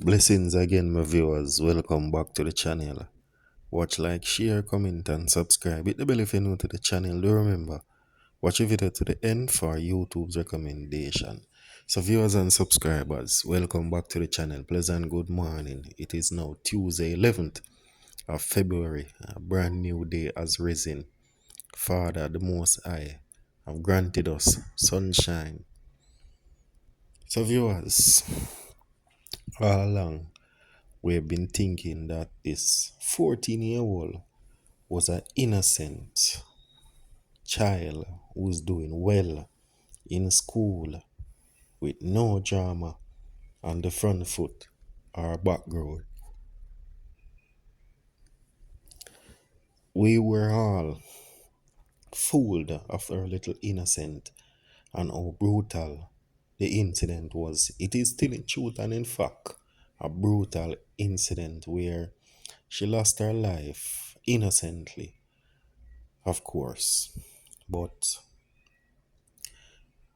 Blessings again, my viewers. Welcome back to the channel. Watch, like, share, comment, and subscribe. Hit the bell if you're new to the channel. Do remember, watch the video to the end for YouTube's recommendation. So, viewers and subscribers, welcome back to the channel. Pleasant good morning. It is now Tuesday, 11th of February. A brand new day has risen. Father, the Most High, have granted us sunshine. So, viewers, all along, we've been thinking that this 14-year-old was an innocent child who's doing well in school with no drama on the front foot or background. We were all fooled of our little innocent and how brutal the incident was. It is still in truth and in fact a brutal incident where she lost her life innocently, of course. But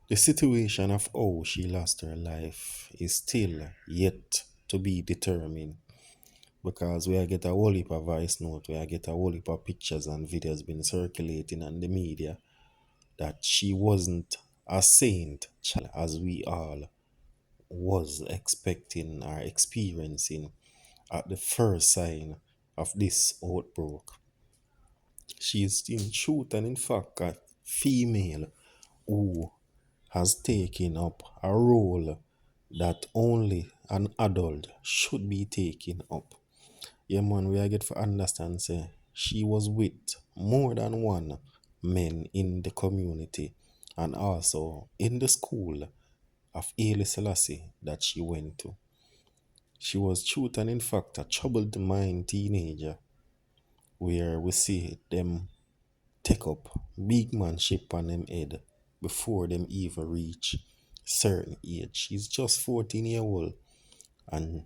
the situation of how she lost her life is still yet to be determined, because we get a whole heap of voice note, we get a whole heap of pictures and videos been circulating on the media that she wasn't a saint child as we all was expecting or experiencing at the first sign of this outbreak. She is in truth and in fact a female who has taken up a role that only an adult should be taking up. Yeah, man, we are get to understand, say, she was with more than one men in the community and also in the school of Haile Selassie that she went to. She was truth and in fact a troubled mind teenager where we see them take up big manship on them head before them even reach certain age. She's just 14-year old, and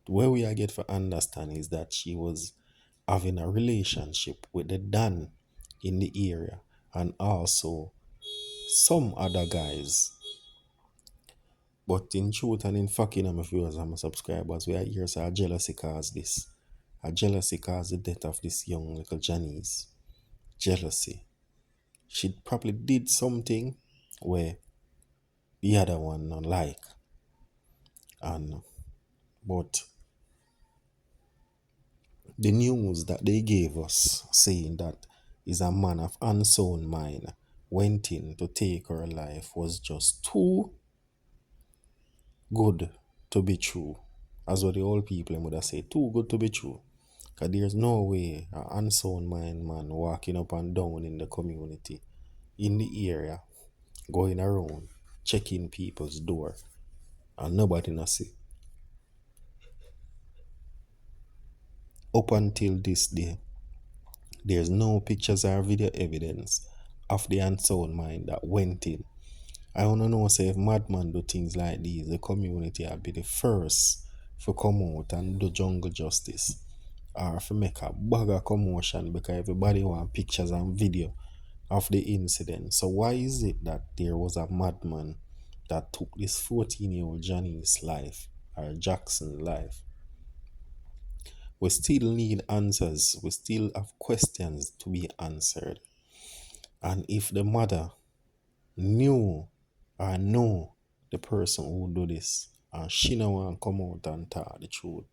where we are get for understand is that she was having a relationship with the Dan in the area and also some other guys. But in truth and in fact, my viewers and my subscribers, we are here so a jealousy cause this. A jealousy cause the death of this young little Janice. Jealousy. She probably did something where the other one not like. And but the news that they gave us saying that is a man of unsound mind went in to take her life was just too good to be true. As what the old people would have said, too good to be true. Because there's no way an unsound mind man walking up and down in the community, in the area, going around, checking people's door, and nobody not see. Up until this day, there's no pictures or video evidence of the unsound mind that went in. I wanna know, say, if madman do things like these, the community will be the first to come out and do jungle justice, or if make a bag of commotion because everybody want pictures and video of the incident. So why is it that there was a madman that took this 14-year-old Johnny's life or Jackson's life? We still need answers. We still have questions to be answered. And if the mother knew or know the person who do this and she no want come out and tell the truth,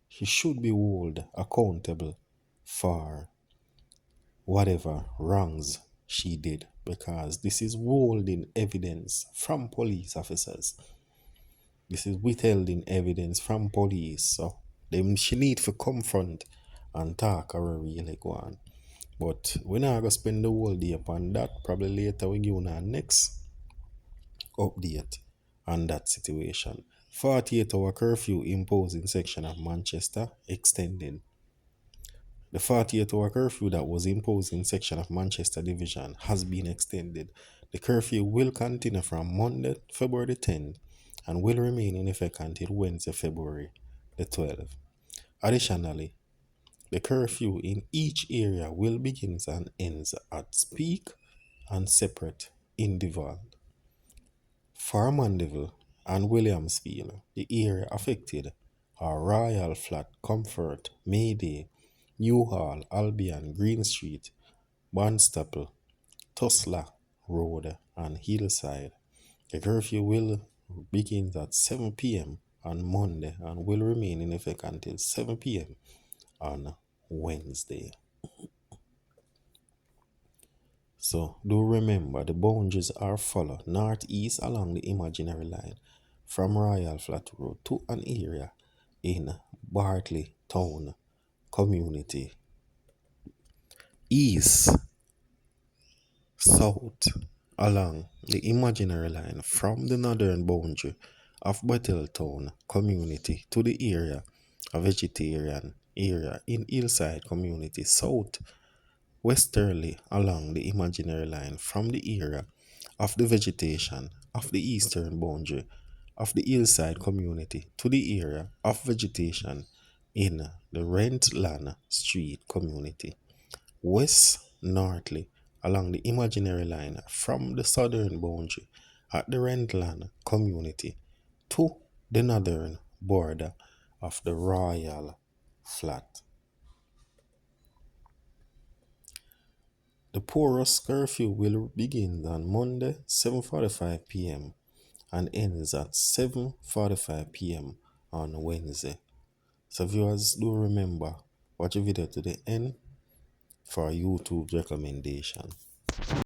she should be held accountable for whatever wrongs she did, because this is holding evidence from police officers. This is withholding evidence from police. So she need to confront and talk or really go on. But we're not going to spend the whole day upon that. Probably later we give our next update on that situation. 48-hour curfew imposed in section of Manchester extended. The 48-hour curfew that was imposed in section of Manchester Division has been extended. The curfew will continue from Monday, February 10th and will remain in effect until Wednesday, February the 12th. Additionally, the curfew in each area will begin and ends at Speak and separate interval. For Mandeville and Williamsfield, the area affected are Royal Flat, Comfort, Mayday, New Hall, Albion, Green Street, Barnstaple, Tulsa Road, and Hillside. The curfew will begin at 7 p.m. on Monday and will remain in effect until 7 p.m. on Wednesday. So do remember the boundaries are followed northeast along the imaginary line from Royal Flat Road to an area in Bartley Town community. East, south along the imaginary line from the northern boundary of Battletown community to the area, a vegetarian area in Hillside community, south westerly along the imaginary line from the area of the vegetation of the eastern boundary of the hillside community to the area of vegetation in the Rentland Street community. West northly along the imaginary line from the southern boundary at the Rentland community to the northern border of the Royal Flat. The porous curfew will begin on Monday 7:45 p.m. and ends at 7:45 p.m. on Wednesday. So viewers, do remember, watch the video to the end for YouTube recommendation.